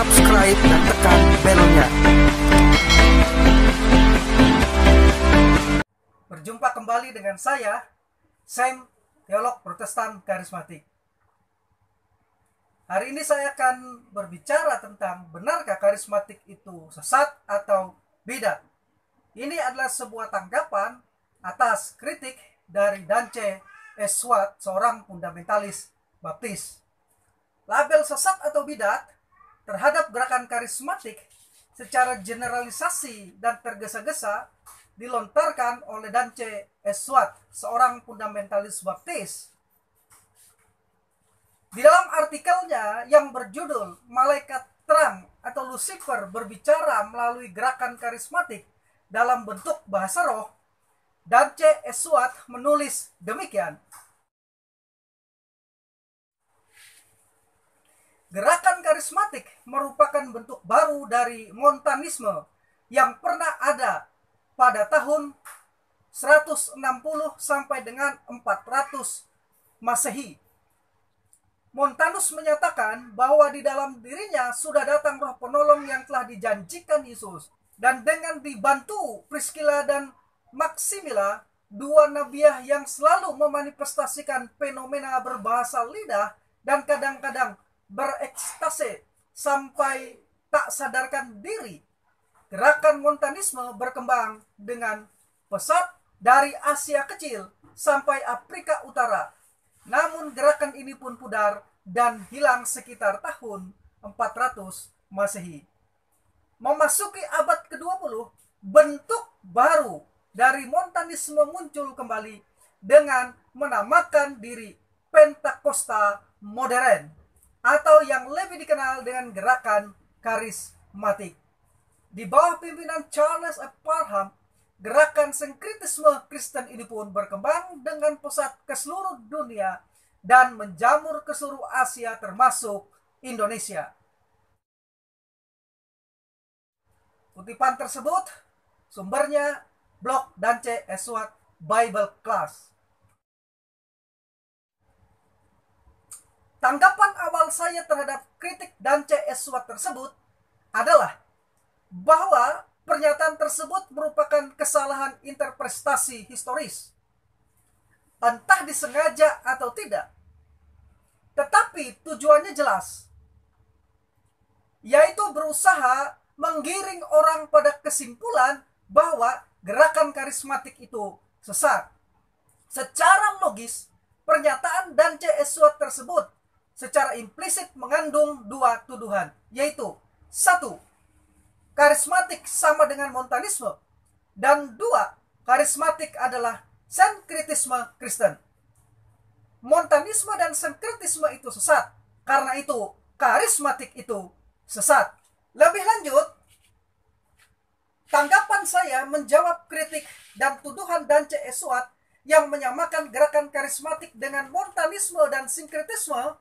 subscribe dan tekan belnya. Berjumpa kembali dengan saya, Sam, teolog Protestan karismatik. Hari ini saya akan berbicara tentang benarkah karismatik itu sesat atau bidat. Ini adalah sebuah tanggapan atas kritik dari Dance Eswat, seorang fundamentalis baptis. Label sesat atau bidat terhadap gerakan karismatik secara generalisasi dan tergesa-gesa dilontarkan oleh Dance Eswat, seorang fundamentalis baptis. Di dalam artikelnya yang berjudul Malaikat Terang atau Lucifer berbicara melalui gerakan karismatik dalam bentuk bahasa roh, Dance Eswat menulis demikian. Gerakan karismatik merupakan bentuk baru dari montanisme yang pernah ada pada tahun 160 sampai dengan 400 Masehi. Montanus menyatakan bahwa di dalam dirinya sudah datang roh penolong yang telah dijanjikan Yesus. Dan dengan dibantu Priscilla dan Maximilla, dua nabiah yang selalu memanifestasikan fenomena berbahasa lidah dan kadang-kadang berekstase sampai tak sadarkan diri, gerakan montanisme berkembang dengan pesat dari Asia Kecil sampai Afrika Utara. Namun gerakan ini pun pudar dan hilang sekitar tahun 400 Masehi. Memasuki abad ke-20, bentuk baru dari montanisme muncul kembali dengan menamakan diri Pentakosta modern, atau yang lebih dikenal dengan gerakan karismatik. Di bawah pimpinan Charles F. Parham, gerakan sinkretisme Kristen ini pun berkembang dengan pesat ke seluruh dunia dan menjamur ke seluruh Asia termasuk Indonesia. Kutipan tersebut sumbernya blog Dance Eswat Bible Class. Tanggapan awal saya terhadap kritik Dance Eswat tersebut adalah bahwa pernyataan tersebut merupakan kesalahan interpretasi historis, entah disengaja atau tidak. Tetapi tujuannya jelas, yaitu berusaha menggiring orang pada kesimpulan bahwa gerakan karismatik itu sesat. Secara logis, pernyataan Dance Eswat tersebut secara implisit mengandung dua tuduhan, yaitu 1. Karismatik sama dengan montanisme, dan 2. Karismatik adalah sinkretisme Kristen. Montanisme dan sinkretisme itu sesat, karena itu karismatik itu sesat. Lebih lanjut, tanggapan saya menjawab kritik dan tuduhan Dance Eswat yang menyamakan gerakan karismatik dengan montanisme dan sinkretisme,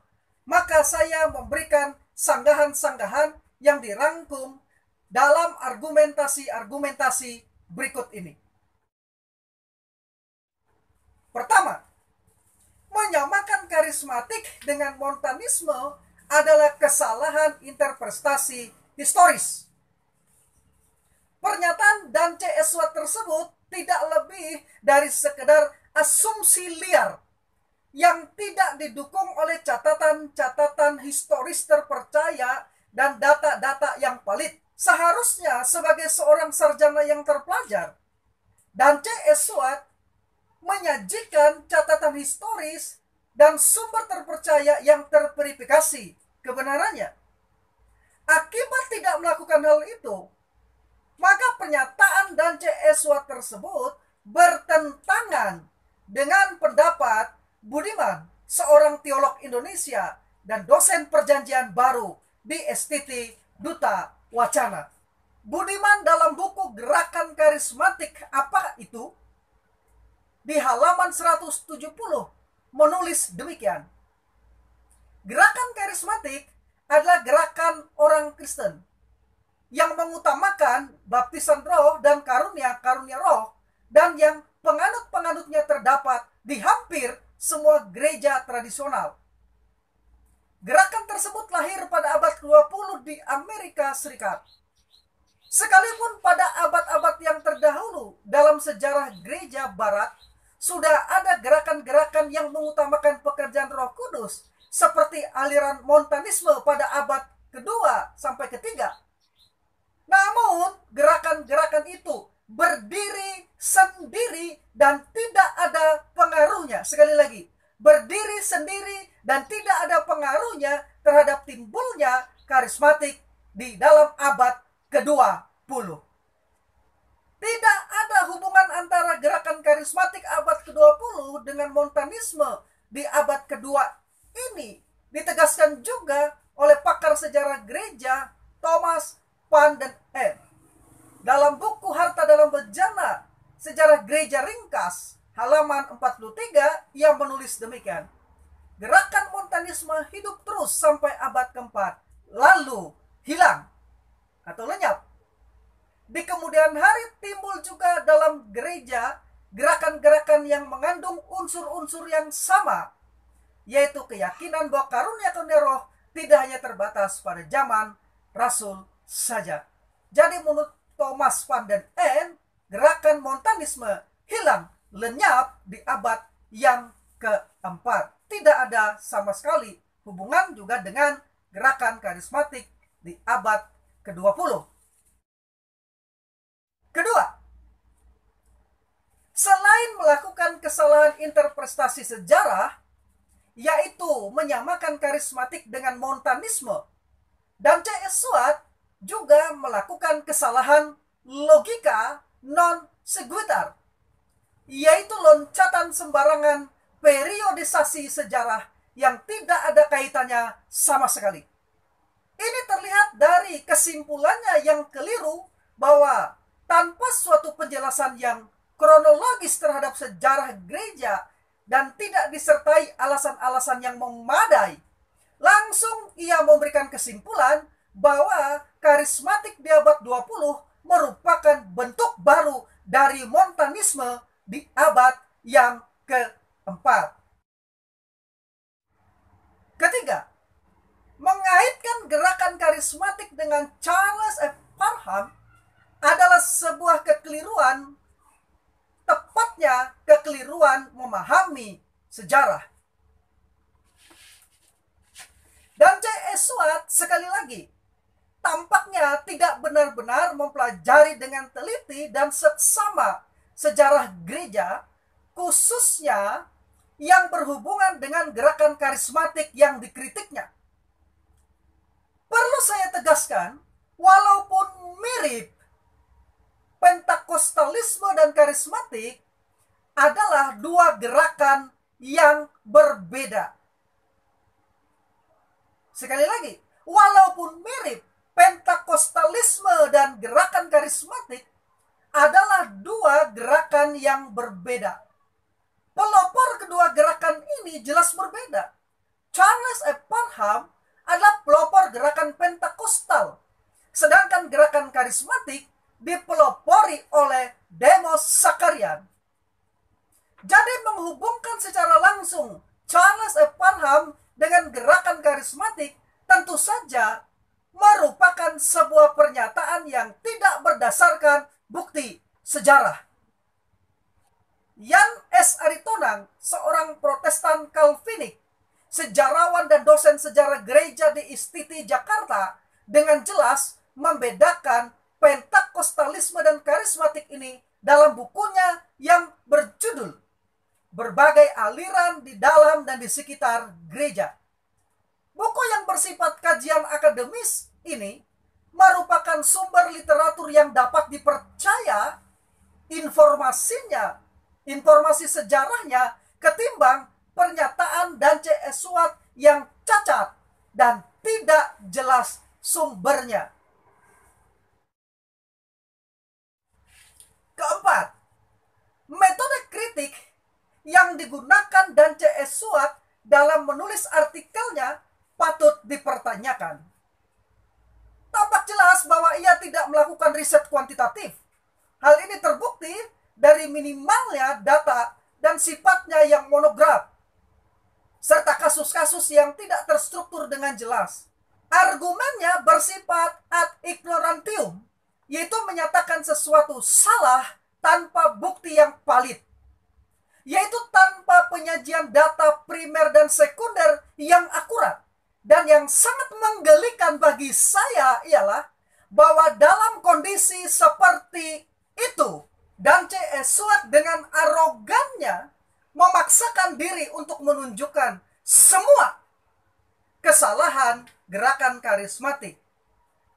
maka saya memberikan sanggahan-sanggahan yang dirangkum dalam argumentasi-argumentasi berikut ini. Pertama, menyamakan karismatik dengan montanisme adalah kesalahan interpretasi historis. Pernyataan Dance Eswat tersebut tidak lebih dari sekedar asumsi liar yang tidak didukung oleh catatan-catatan historis terpercaya dan data-data yang valid. Seharusnya sebagai seorang sarjana yang terpelajar, Dance Eswat menyajikan catatan historis dan sumber terpercaya yang terverifikasi kebenarannya. Akibat tidak melakukan hal itu, maka pernyataan Dance Eswat tersebut bertentangan dengan pendapat Budiman, seorang teolog Indonesia dan dosen perjanjian baru di STT Duta Wacana. Budiman dalam buku Gerakan Karismatik Apa Itu? Di halaman 170 menulis demikian. Gerakan karismatik adalah gerakan orang Kristen yang mengutamakan baptisan roh dan karunia-karunia roh, dan yang penganut-penganutnya terdapat di hampir semua gereja tradisional. Gerakan tersebut lahir pada abad ke-20 di Amerika Serikat. Sekalipun pada abad-abad yang terdahulu dalam sejarah gereja barat, sudah ada gerakan-gerakan yang mengutamakan pekerjaan Roh Kudus, seperti aliran Montanisme pada abad kedua sampai ketiga. Namun, gerakan-gerakan itu berdiri sendiri dan tidak ada pengaruhnya. Sekali lagi, berdiri sendiri dan tidak ada pengaruhnya terhadap timbulnya karismatik di dalam abad ke-20. Tidak ada hubungan antara gerakan karismatik abad ke-20 dengan Montanisme di abad kedua ini. Ditegaskan juga oleh pakar sejarah gereja Thomas Panden dalam buku Harta dalam Bejana Sejarah Gereja Ringkas halaman 43, ia menulis demikian. Gerakan Montanisme hidup terus sampai abad keempat, lalu hilang atau lenyap. Di kemudian hari timbul juga dalam gereja gerakan-gerakan yang mengandung unsur-unsur yang sama, yaitu keyakinan bahwa karunia-karunia roh tidak hanya terbatas pada zaman Rasul saja. Jadi menurut Thomas Panden, gerakan Montanisme hilang, lenyap di abad yang keempat. Tidak ada sama sekali hubungan juga dengan gerakan karismatik di abad ke-20. Kedua, selain melakukan kesalahan interpretasi sejarah, yaitu menyamakan karismatik dengan Montanisme, dan C.S. Swart juga melakukan kesalahan logika non sequitur, yaitu loncatan sembarangan periodisasi sejarah yang tidak ada kaitannya sama sekali. Ini terlihat dari kesimpulannya yang keliru bahwa tanpa suatu penjelasan yang kronologis terhadap sejarah gereja dan tidak disertai alasan-alasan yang memadai, langsung ia memberikan kesimpulan bahwa karismatik di abad 20 merupakan bentuk baru dari Montanisme di abad yang keempat. Ketiga, mengaitkan gerakan karismatik dengan Charles F. Parham adalah sebuah kekeliruan, tepatnya kekeliruan memahami sejarah. Dan C.S. Swart sekali lagi tampaknya tidak benar-benar mempelajari dengan teliti dan seksama sejarah gereja, khususnya yang berhubungan dengan gerakan karismatik yang dikritiknya. Perlu saya tegaskan, walaupun mirip, Pentakostalisme dan karismatik adalah dua gerakan yang berbeda. Sekali lagi, walaupun mirip, Pentakostalisme dan gerakan karismatik adalah dua gerakan yang berbeda. Pelopor kedua gerakan ini jelas berbeda. Charles F. Parham adalah pelopor gerakan Pentakostal, sedangkan gerakan karismatik dipelopori oleh Demos Sakarian. Jadi menghubungkan secara langsung Charles F. Parham dengan gerakan karismatik tentu saja merupakan sebuah pernyataan yang tidak berdasarkan bukti sejarah. Jan S. Aritonang, seorang Protestan Kalvinik, sejarawan dan dosen sejarah gereja di ISTITI Jakarta, dengan jelas membedakan Pentakostalisme dan karismatik ini dalam bukunya yang berjudul Berbagai Aliran di Dalam dan di Sekitar Gereja. Buku yang bersifat kajian akademis ini merupakan sumber literatur yang dapat dipercaya informasi sejarahnya ketimbang pernyataan dan C.S. Swart yang cacat dan tidak jelas sumbernya. Keempat, metode kritik yang digunakan dan C.S. Swart dalam menulis artikelnya patut dipertanyakan. Tampak jelas bahwa ia tidak melakukan riset kuantitatif. Hal ini terbukti dari minimalnya data dan sifatnya yang monograf, serta kasus-kasus yang tidak terstruktur dengan jelas. Argumennya bersifat ad ignorantium, yaitu menyatakan sesuatu salah tanpa bukti yang valid, yaitu tanpa penyajian data primer dan sekunder yang akurat. Dan yang sangat menggelikan bagi saya ialah bahwa dalam kondisi seperti itu, Dance Esuat dengan arogannya memaksakan diri untuk menunjukkan semua kesalahan gerakan karismatik.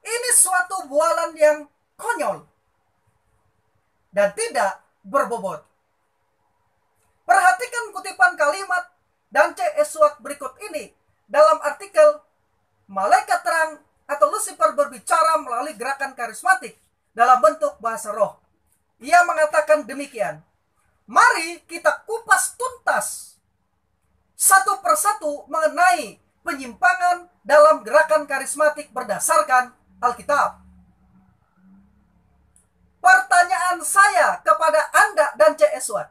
Ini suatu bualan yang konyol dan tidak berbobot. Perhatikan kutipan kalimat Dance Esuat berikut ini dalam artikel Malaikat Terang atau Lucifer berbicara melalui gerakan karismatik dalam bentuk bahasa roh. Ia mengatakan demikian, mari kita kupas tuntas satu persatu mengenai penyimpangan dalam gerakan karismatik berdasarkan Alkitab. Pertanyaan saya kepada Anda dan C. Eswat,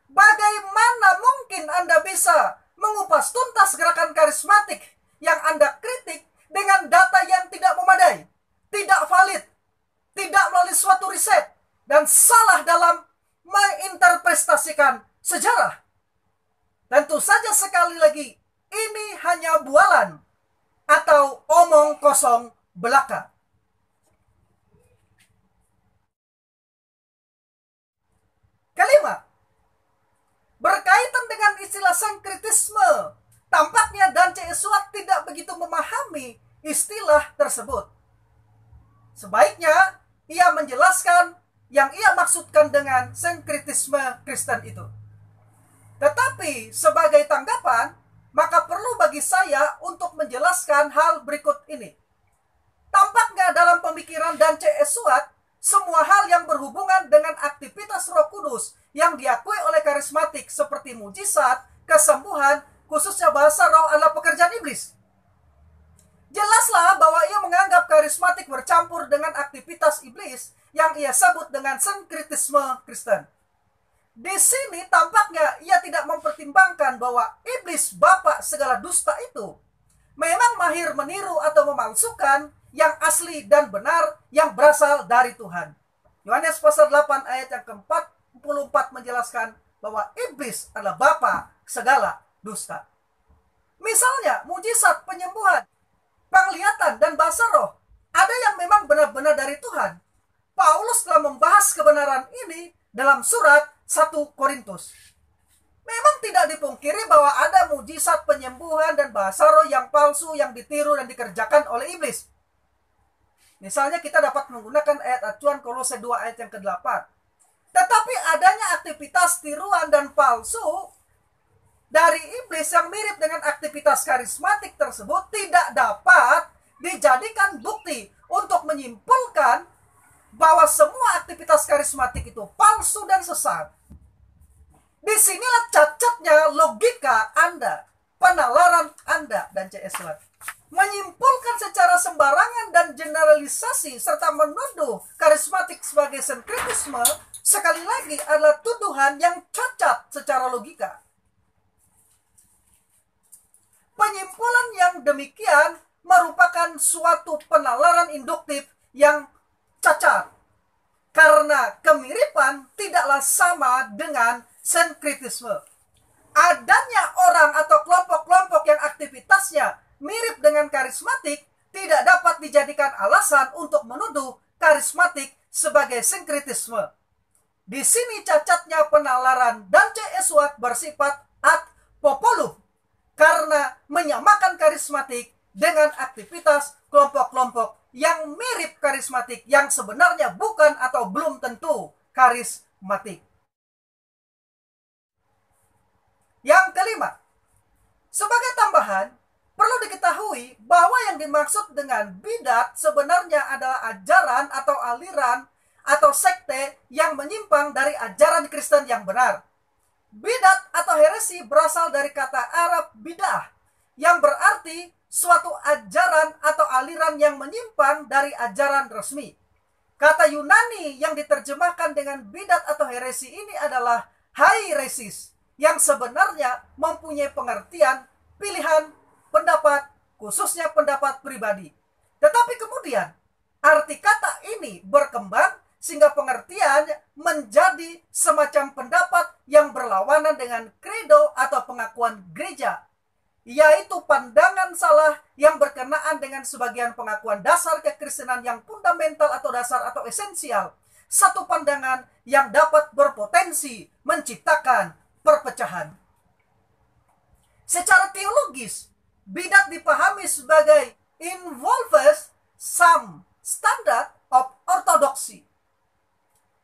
bagaimana mungkin Anda bisa mengupas tuntas gerakan karismatik yang Anda kritik dengan data yang tidak memadai, tidak valid, tidak melalui suatu riset, dan salah dalam menginterpretasikan sejarah? Tentu saja sekali lagi, ini hanya bualan atau omong kosong belaka. Kelima, berkaitan dengan istilah sinkretisme, tampaknya Dance Esuat tidak begitu memahami istilah tersebut. Sebaiknya ia menjelaskan yang ia maksudkan dengan sinkretisme Kristen itu. Tetapi sebagai tanggapan, maka perlu bagi saya untuk menjelaskan hal berikut ini. Tampaknya dalam pemikiran Dance Esuat, semua hal yang berhubungan dengan aktivitas Roh Kudus yang diakui oleh karismatik seperti mujizat, kesembuhan, khususnya bahasa roh adalah pekerjaan iblis. Jelaslah bahwa ia menganggap karismatik bercampur dengan aktivitas iblis yang ia sebut dengan sinkretisme Kristen. Di sini tampaknya ia tidak mempertimbangkan bahwa iblis bapak segala dusta itu memang mahir meniru atau memalsukan yang asli dan benar yang berasal dari Tuhan. Yohanes pasal 8 ayat yang ke-44 menjelaskan bahwa iblis adalah bapa segala dusta. Misalnya mujizat, penyembuhan, penglihatan, dan bahasa roh ada yang memang benar-benar dari Tuhan. Paulus telah membahas kebenaran ini dalam surat 1 Korintus. Memang tidak dipungkiri bahwa ada mujizat, penyembuhan, dan bahasa roh yang palsu yang ditiru dan dikerjakan oleh iblis. Misalnya kita dapat menggunakan ayat acuan Kolose 2 ayat yang ke-8. Tetapi adanya aktivitas tiruan dan palsu dari iblis yang mirip dengan aktivitas karismatik tersebut tidak dapat dijadikan bukti untuk menyimpulkan bahwa semua aktivitas karismatik itu palsu dan sesat. Disinilah cacatnya logika Anda, penalaran Anda dan C.S. Watt. Menyimpulkan secara sembarangan dan generalisasi serta menuduh karismatik sebagai sinkretisme sekali lagi adalah tuduhan yang cacat secara logika. Penyimpulan yang demikian merupakan suatu penalaran induktif yang cacat karena kemiripan tidaklah sama dengan sinkretisme. Adanya orang atau kelompok-kelompok yang aktivitasnya mirip dengan karismatik tidak dapat dijadikan alasan untuk menuduh karismatik sebagai sinkretisme. Di sini cacatnya penalaran dan C.S. Watt bersifat ad populum karena menyamakan karismatik dengan aktivitas kelompok-kelompok yang mirip karismatik yang sebenarnya bukan atau belum tentu karismatik. Yang kelima, sebagai tambahan, perlu diketahui bahwa yang dimaksud dengan bidat sebenarnya adalah ajaran atau aliran atau sekte yang menyimpang dari ajaran Kristen yang benar. Bidat atau heresi berasal dari kata Arab bidah, yang berarti suatu ajaran atau aliran yang menyimpang dari ajaran resmi. Kata Yunani yang diterjemahkan dengan bidat atau heresi ini adalah hairesis, yang sebenarnya mempunyai pengertian pilihan pendapat, khususnya pendapat pribadi. Tetapi kemudian arti kata ini berkembang sehingga pengertian menjadi semacam pendapat yang berlawanan dengan credo atau pengakuan gereja, yaitu pandangan salah yang berkenaan dengan sebagian pengakuan dasar kekristenan yang fundamental atau dasar atau esensial. Satu pandangan yang dapat berpotensi menciptakan perpecahan. Secara teologis, bidat dipahami sebagai involves some standard of orthodoxy,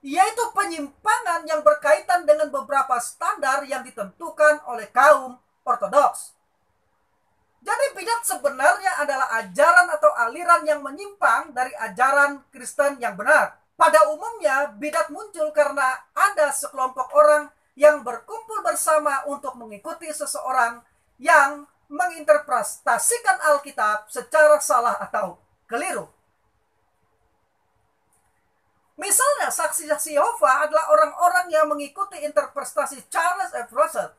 yaitu penyimpangan yang berkaitan dengan beberapa standar yang ditentukan oleh kaum ortodoks. Jadi bidat sebenarnya adalah ajaran atau aliran yang menyimpang dari ajaran Kristen yang benar. Pada umumnya, bidat muncul karena ada sekelompok orang yang berkumpul bersama untuk mengikuti seseorang yang menginterpretasikan Alkitab secara salah atau keliru. Misalnya, saksi-saksi Yehova adalah orang-orang yang mengikuti interpretasi Charles F. Russell.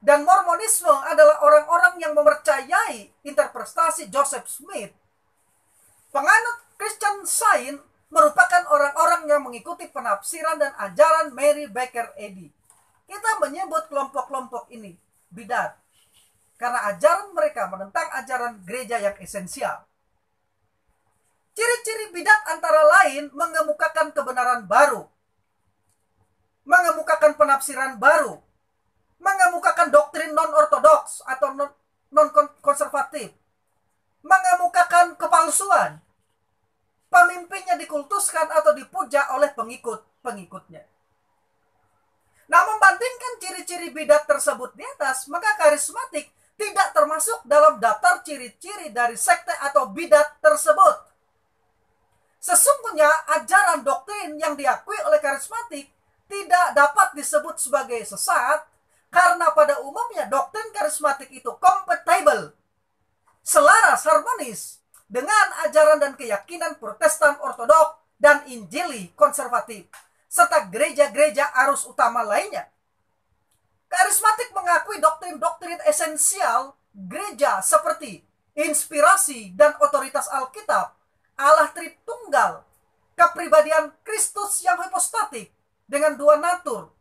Dan Mormonisme adalah orang-orang yang mempercayai interpretasi Joseph Smith. Penganut Christian Science merupakan orang-orang yang mengikuti penafsiran dan ajaran Mary Baker Eddy. Kita menyebut kelompok-kelompok ini bidat karena ajaran mereka menentang ajaran gereja yang esensial. Ciri-ciri bidat antara lain mengemukakan kebenaran baru, mengemukakan penafsiran baru, mengemukakan doktrin non-ortodoks atau non-konservatif, mengemukakan kepalsuan, pemimpinnya dikultuskan atau dipuja oleh pengikut-pengikutnya. Nah, membandingkan ciri-ciri bidat tersebut di atas, maka karismatik tidak termasuk dalam daftar ciri-ciri dari sekte atau bidat tersebut. Sesungguhnya ajaran doktrin yang diakui oleh karismatik tidak dapat disebut sebagai sesat karena pada umumnya doktrin karismatik itu compatible, selaras, harmonis dengan ajaran dan keyakinan Protestan Ortodoks dan Injili konservatif, serta gereja-gereja arus utama lainnya. Karismatik mengakui doktrin-doktrin esensial gereja seperti inspirasi dan otoritas Alkitab, Allah Tritunggal, kepribadian Kristus yang hipostatik dengan dua natur,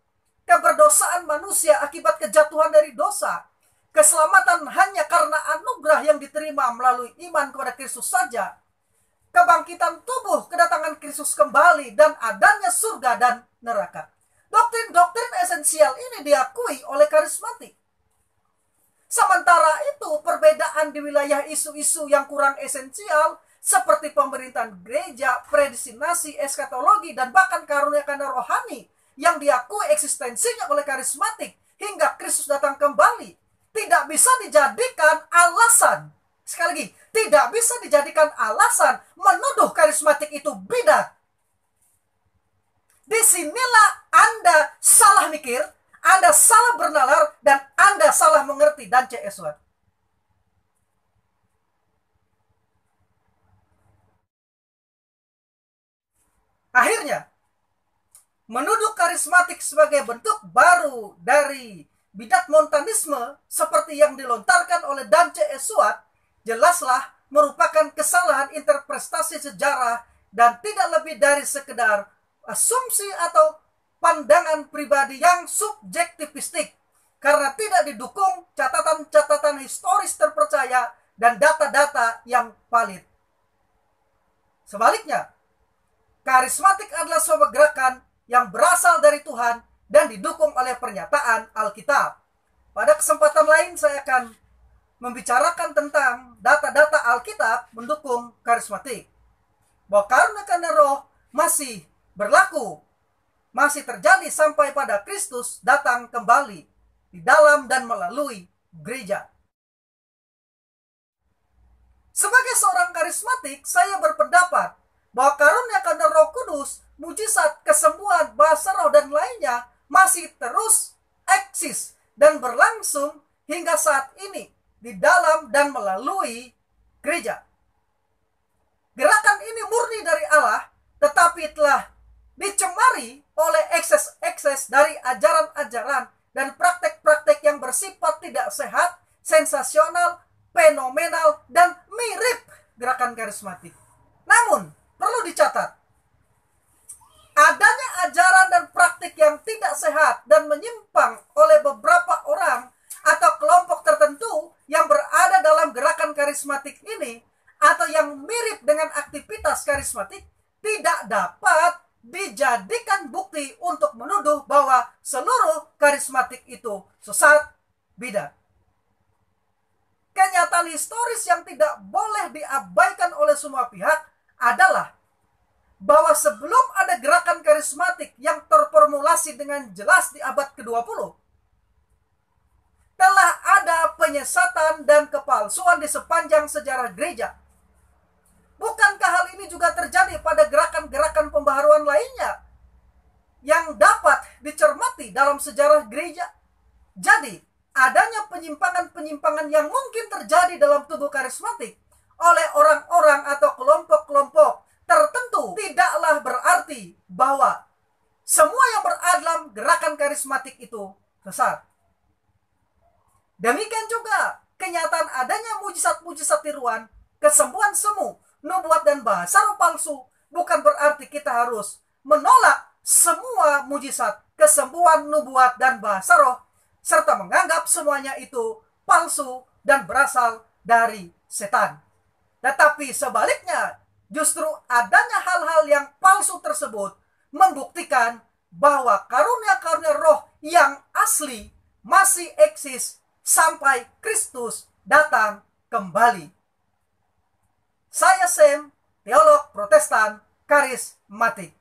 keberdosaan manusia akibat kejatuhan dari dosa, keselamatan hanya karena anugerah yang diterima melalui iman kepada Kristus saja, kebangkitan tubuh, kedatangan Kristus kembali, dan adanya surga dan neraka. Doktrin-doktrin esensial ini diakui oleh karismatik. Sementara itu, perbedaan di wilayah isu-isu yang kurang esensial seperti pemerintahan gereja, predestinasi, eskatologi, dan bahkan karunia-karunia rohani yang diakui eksistensinya oleh karismatik hingga Kristus datang kembali, tidak bisa dijadikan alasan. Sekali lagi, tidak bisa dijadikan alasan menuduh karismatik itu bidat. Disinilah Anda salah mikir, Anda salah bernalar, dan Anda salah mengerti dan CS1. Akhirnya, menuduh karismatik sebagai bentuk baru dari bidat montanisme seperti yang dilontarkan oleh Dan C.S. Swart jelaslah merupakan kesalahan interpretasi sejarah dan tidak lebih dari sekedar asumsi atau pandangan pribadi yang subjektivistik karena tidak didukung catatan-catatan historis terpercaya dan data-data yang valid. Sebaliknya, karismatik adalah sebuah gerakan yang berasal dari Tuhan dan didukung oleh pernyataan Alkitab. Pada kesempatan lain saya akan membicarakan tentang data-data Alkitab mendukung karismatik. Bahwa karunia roh masih berlaku, masih terjadi sampai pada Kristus datang kembali di dalam dan melalui gereja. Sebagai seorang karismatik, saya berpendapat bahwa karunia Roh Kudus, mujizat, kesembuhan, bahasa roh, dan lainnya masih terus eksis dan berlangsung hingga saat ini di dalam dan melalui gereja. Gerakan ini murni dari Allah, tetapi telah dicemari oleh ekses-ekses dari ajaran-ajaran dan praktek-praktek yang bersifat tidak sehat sensasional, fenomenal, dan mirip gerakan karismatik. Namun, perlu dicatat, adanya ajaran dan praktik yang tidak sehat dan menyimpang oleh beberapa orang atau kelompok tertentu yang berada dalam gerakan karismatik ini atau yang mirip dengan aktivitas karismatik tidak dapat dijadikan bukti untuk menuduh bahwa seluruh karismatik itu sesat, bidah. Kenyataan historis yang tidak boleh diabaikan oleh semua pihak adalah bahwa sebelum ada gerakan karismatik yang terformulasi dengan jelas di abad ke-20, telah ada penyesatan dan kepalsuan di sepanjang sejarah gereja. Bukankah hal ini juga terjadi pada gerakan-gerakan pembaharuan lainnya yang dapat dicermati dalam sejarah gereja? Jadi, adanya penyimpangan-penyimpangan yang mungkin terjadi dalam tubuh karismatik oleh orang-orang atau kelompok-kelompok tertentu tidaklah berarti bahwa semua yang berada dalam gerakan karismatik itu sesat. Demikian juga kenyataan adanya mujizat-mujizat tiruan, kesembuhan semu, nubuat dan bahasa roh palsu bukan berarti kita harus menolak semua mujizat, kesembuhan, nubuat dan bahasa roh serta menganggap semuanya itu palsu dan berasal dari setan. Tetapi sebaliknya, justru adanya hal-hal yang palsu tersebut membuktikan bahwa karunia-karunia roh yang asli masih eksis sampai Kristus datang kembali. Saya Sam, teolog Protestan karismatik.